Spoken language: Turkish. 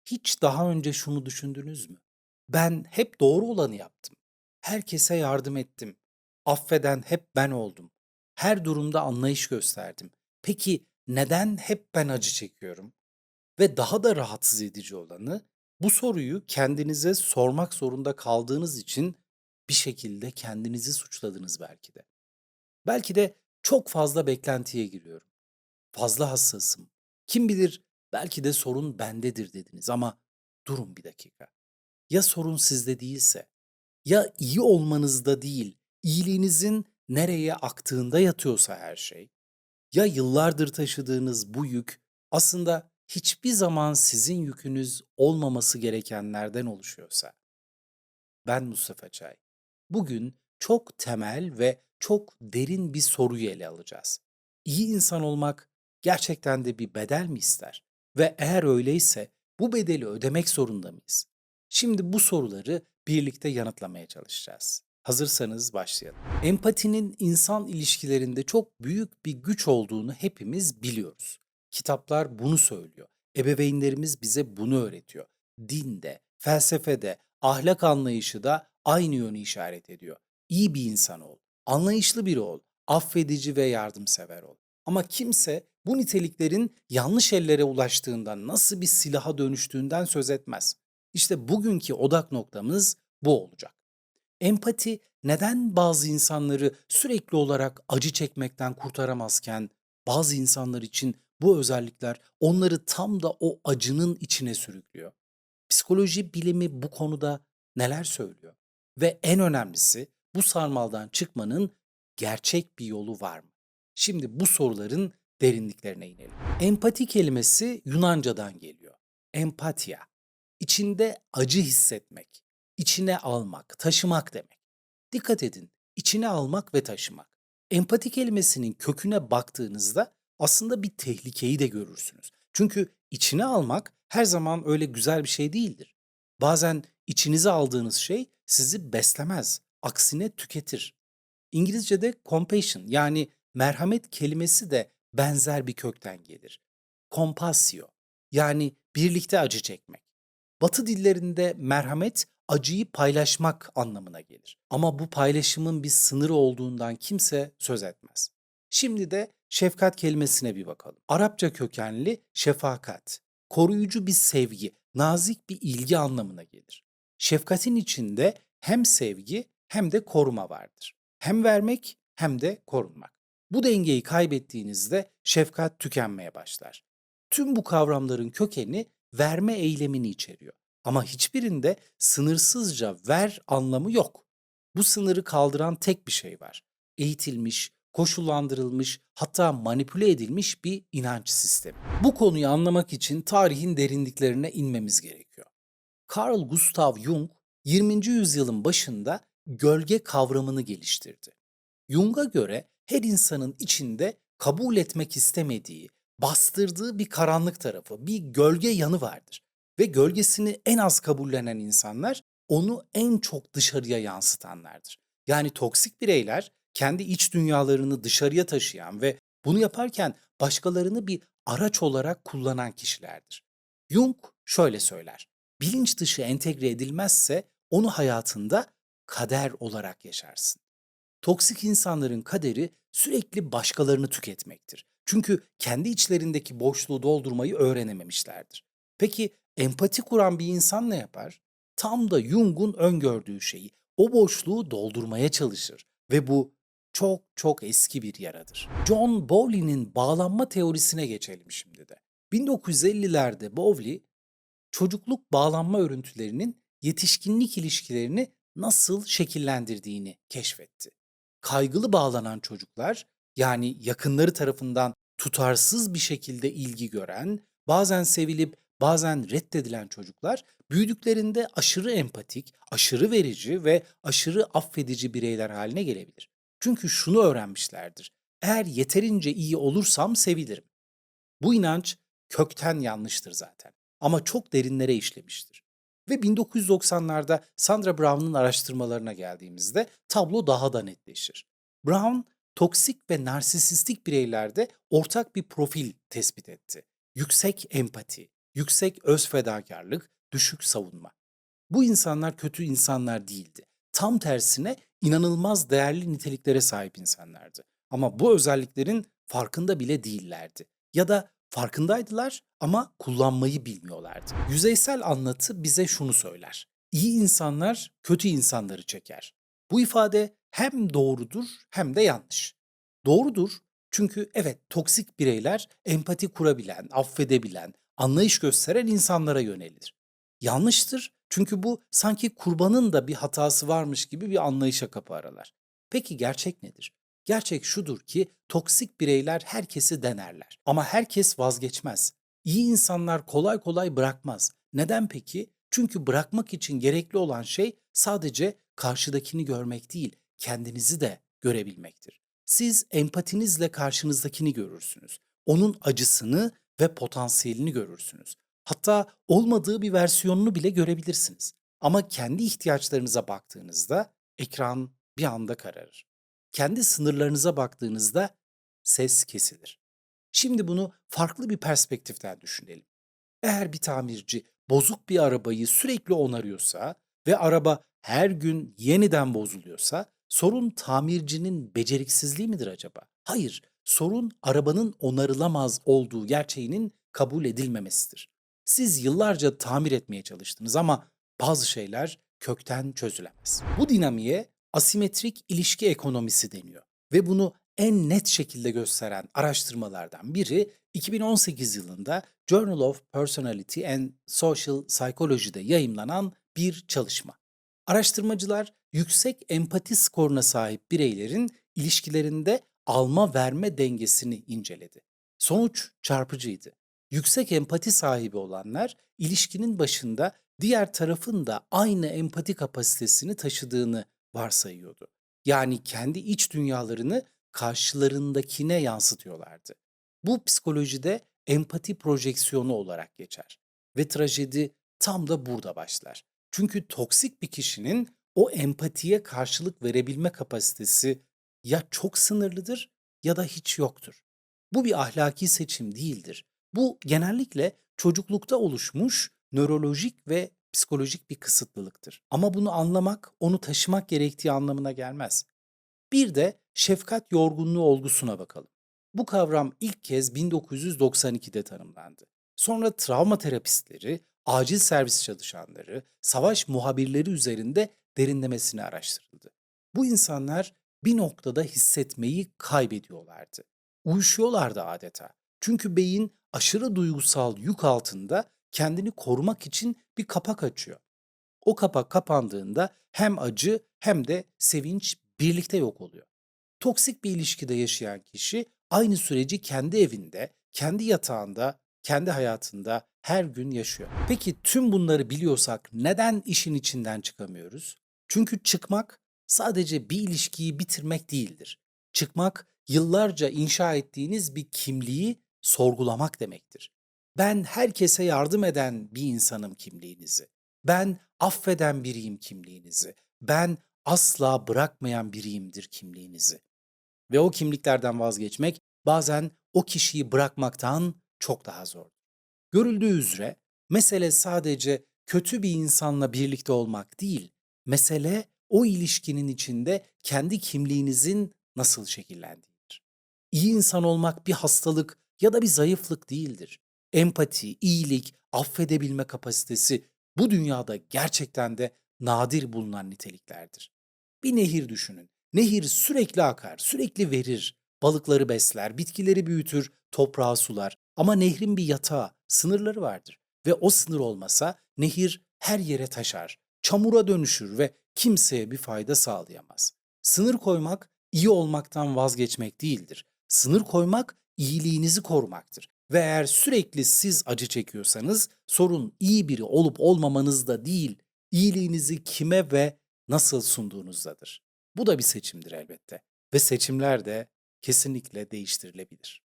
Hiç daha önce şunu düşündünüz mü? Ben hep doğru olanı yaptım. Herkese yardım ettim. Affeden hep ben oldum. Her durumda anlayış gösterdim. Peki neden hep ben acı çekiyorum? Ve daha da rahatsız edici olanı, bu soruyu kendinize sormak zorunda kaldığınız için bir şekilde kendinizi suçladınız belki de. Belki de çok fazla beklentiye giriyorum. Fazla hassasım. Kim bilir belki de sorun bendedir dediniz ama durun bir dakika. Ya sorun sizde değilse? Ya iyi olmanızda değil, iyiliğinizin nereye aktığında yatıyorsa her şey? Ya yıllardır taşıdığınız bu yük aslında hiçbir zaman sizin yükünüz olmaması gerekenlerden oluşuyorsa? Ben Mustafa Çay. Bugün çok temel ve çok derin bir soruyu ele alacağız. İyi insan olmak gerçekten de bir bedel mi ister? Ve eğer öyleyse bu bedeli ödemek zorunda mıyız? Şimdi bu soruları birlikte yanıtlamaya çalışacağız. Hazırsanız başlayalım. Empatinin insan ilişkilerinde çok büyük bir güç olduğunu hepimiz biliyoruz. Kitaplar bunu söylüyor. Ebeveynlerimiz bize bunu öğretiyor. Dinde, felsefede, ahlak anlayışı da aynı yönü işaret ediyor. İyi bir insan ol, anlayışlı biri ol, affedici ve yardımsever ol. Ama kimse bu niteliklerin yanlış ellere ulaştığından, nasıl bir silaha dönüştüğünden söz etmez. İşte bugünkü odak noktamız bu olacak. Empati neden bazı insanları sürekli olarak acı çekmekten kurtaramazken bazı insanlar için bu özellikler onları tam da o acının içine sürüklüyor? Psikoloji bilimi bu konuda neler söylüyor? Ve en önemlisi bu sarmaldan çıkmanın gerçek bir yolu var mı? Şimdi bu soruların derinliklerine inelim. Empati kelimesi Yunanca'dan geliyor. Empatya. İçinde acı hissetmek, içine almak, taşımak demek. Dikkat edin, içine almak ve taşımak. Empati kelimesinin köküne baktığınızda aslında bir tehlikeyi de görürsünüz. Çünkü içine almak her zaman öyle güzel bir şey değildir. Bazen içinize aldığınız şey sizi beslemez, aksine tüketir. İngilizce'de compassion yani merhamet kelimesi de benzer bir kökten gelir. Compassio yani birlikte acı çekmek. Batı dillerinde merhamet acıyı paylaşmak anlamına gelir. Ama bu paylaşımın bir sınırı olduğundan kimse söz etmez. Şimdi de şefkat kelimesine bir bakalım. Arapça kökenli şefakat, koruyucu bir sevgi, nazik bir ilgi anlamına gelir. Şefkatin içinde hem sevgi hem de koruma vardır. Hem vermek hem de korunmak. Bu dengeyi kaybettiğinizde şefkat tükenmeye başlar. Tüm bu kavramların kökeni verme eylemini içeriyor. Ama hiçbirinde sınırsızca ver anlamı yok. Bu sınırı kaldıran tek bir şey var. Eğitilmiş, koşullandırılmış, hatta manipüle edilmiş bir inanç sistemi. Bu konuyu anlamak için tarihin derinliklerine inmemiz gerekiyor. Carl Gustav Jung 20. yüzyılın başında gölge kavramını geliştirdi. Jung'a göre her insanın içinde kabul etmek istemediği, bastırdığı bir karanlık tarafı, bir gölge yanı vardır. Ve gölgesini en az kabullenen insanlar onu en çok dışarıya yansıtanlardır. Yani toksik bireyler kendi iç dünyalarını dışarıya taşıyan ve bunu yaparken başkalarını bir araç olarak kullanan kişilerdir. Jung şöyle söyler: bilinç dışı entegre edilmezse onu hayatında kader olarak yaşarsın. Toksik insanların kaderi sürekli başkalarını tüketmektir. Çünkü kendi içlerindeki boşluğu doldurmayı öğrenememişlerdir. Peki empati kuran bir insan ne yapar? Tam da Jung'un öngördüğü şeyi, o boşluğu doldurmaya çalışır ve bu çok çok eski bir yaradır. John Bowley'nin bağlanma teorisine geçelim şimdi de. 1950'lerde Bowley çocukluk bağlanma örüntülerinin yetişkinlik ilişkilerini nasıl şekillendirdiğini keşfetti. Kaygılı bağlanan çocuklar, yani yakınları tarafından tutarsız bir şekilde ilgi gören, bazen sevilip bazen reddedilen çocuklar büyüdüklerinde aşırı empatik, aşırı verici ve aşırı affedici bireyler haline gelebilir. Çünkü şunu öğrenmişlerdir: eğer yeterince iyi olursam sevilirim. Bu inanç kökten yanlıştır zaten ama çok derinlere işlemiştir. Ve 1990'larda Sandra Brown'un araştırmalarına geldiğimizde tablo daha da netleşir. Brown, toksik ve narsisistik bireylerde ortak bir profil tespit etti: yüksek empati, yüksek öz fedakarlık, düşük savunma. Bu insanlar kötü insanlar değildi. Tam tersine inanılmaz değerli niteliklere sahip insanlardı. Ama bu özelliklerin farkında bile değillerdi. Ya da farkındaydılar ama kullanmayı bilmiyorlardı. Yüzeysel anlatı bize şunu söyler: İyi insanlar kötü insanları çeker. Bu ifade hem doğrudur hem de yanlış. Doğrudur çünkü evet, toksik bireyler empati kurabilen, affedebilen, anlayış gösteren insanlara yönelir. Yanlıştır çünkü bu sanki kurbanın da bir hatası varmış gibi bir anlayışa kapı aralar. Peki gerçek nedir? Gerçek şudur ki toksik bireyler herkesi denerler ama herkes vazgeçmez. İyi insanlar kolay kolay bırakmaz. Neden peki? Çünkü bırakmak için gerekli olan şey sadece karşıdakini görmek değil, kendinizi de görebilmektir. Siz empatinizle karşınızdakini görürsünüz. Onun acısını ve potansiyelini görürsünüz. Hatta olmadığı bir versiyonunu bile görebilirsiniz. Ama kendi ihtiyaçlarınıza baktığınızda ekran bir anda kararır. Kendi sınırlarınıza baktığınızda ses kesilir. Şimdi bunu farklı bir perspektiften düşünelim. Eğer bir tamirci bozuk bir arabayı sürekli onarıyorsa ve araba her gün yeniden bozuluyorsa sorun tamircinin beceriksizliği midir acaba? Hayır, sorun arabanın onarılamaz olduğu gerçeğinin kabul edilmemesidir. Siz yıllarca tamir etmeye çalıştınız ama bazı şeyler kökten çözülemez. Bu dinamiğe asimetrik ilişki ekonomisi deniyor ve bunu en net şekilde gösteren araştırmalardan biri 2018 yılında Journal of Personality and Social Psychology'de yayımlanan bir çalışma. Araştırmacılar yüksek empati skoruna sahip bireylerin ilişkilerinde alma verme dengesini inceledi. Sonuç çarpıcıydı. Yüksek empati sahibi olanlar ilişkinin başında diğer tarafın da aynı empati kapasitesini taşıdığını varsayıyordu. Yani kendi iç dünyalarını karşılarındakine yansıtıyorlardı. Bu psikolojide empati projeksiyonu olarak geçer ve trajedi tam da burada başlar. Çünkü toksik bir kişinin o empatiye karşılık verebilme kapasitesi ya çok sınırlıdır ya da hiç yoktur. Bu bir ahlaki seçim değildir. Bu genellikle çocuklukta oluşmuş nörolojik ve psikolojik bir kısıtlılıktır. Ama bunu anlamak, onu taşımak gerektiği anlamına gelmez. Bir de şefkat yorgunluğu olgusuna bakalım. Bu kavram ilk kez 1992'de tanımlandı. Sonra travma terapistleri, acil servis çalışanları, savaş muhabirleri üzerinde derinlemesine araştırıldı. Bu insanlar bir noktada hissetmeyi kaybediyorlardı. Uyuşuyorlardı adeta. Çünkü beyin aşırı duygusal yük altında kendini korumak için bir kapak açıyor. O kapak kapandığında hem acı hem de sevinç birlikte yok oluyor. Toksik bir ilişkide yaşayan kişi aynı süreci kendi evinde, kendi yatağında, kendi hayatında her gün yaşıyor. Peki tüm bunları biliyorsak neden işin içinden çıkamıyoruz? Çünkü çıkmak sadece bir ilişkiyi bitirmek değildir. Çıkmak yıllarca inşa ettiğiniz bir kimliği sorgulamak demektir. Ben herkese yardım eden bir insanım kimliğinizi. Ben affeden biriyim kimliğinizi. Ben asla bırakmayan biriyimdir kimliğinizi. Ve o kimliklerden vazgeçmek bazen o kişiyi bırakmaktan çok daha zor. Görüldüğü üzere mesele sadece kötü bir insanla birlikte olmak değil, mesele o ilişkinin içinde kendi kimliğinizin nasıl şekillendiğidir. İyi insan olmak bir hastalık ya da bir zayıflık değildir. Empati, iyilik, affedebilme kapasitesi bu dünyada gerçekten de nadir bulunan niteliklerdir. Bir nehir düşünün. Nehir sürekli akar, sürekli verir. Balıkları besler, bitkileri büyütür, toprağı sular. Ama nehrin bir yatağı, sınırları vardır. Ve o sınır olmasa nehir her yere taşar, çamura dönüşür ve kimseye bir fayda sağlayamaz. Sınır koymak iyi olmaktan vazgeçmek değildir. Sınır koymak iyiliğinizi korumaktır. Ve eğer sürekli siz acı çekiyorsanız sorun iyi biri olup olmamanızda değil, iyiliğinizi kime ve nasıl sunduğunuzdadır. Bu da bir seçimdir elbette ve seçimler de kesinlikle değiştirilebilir.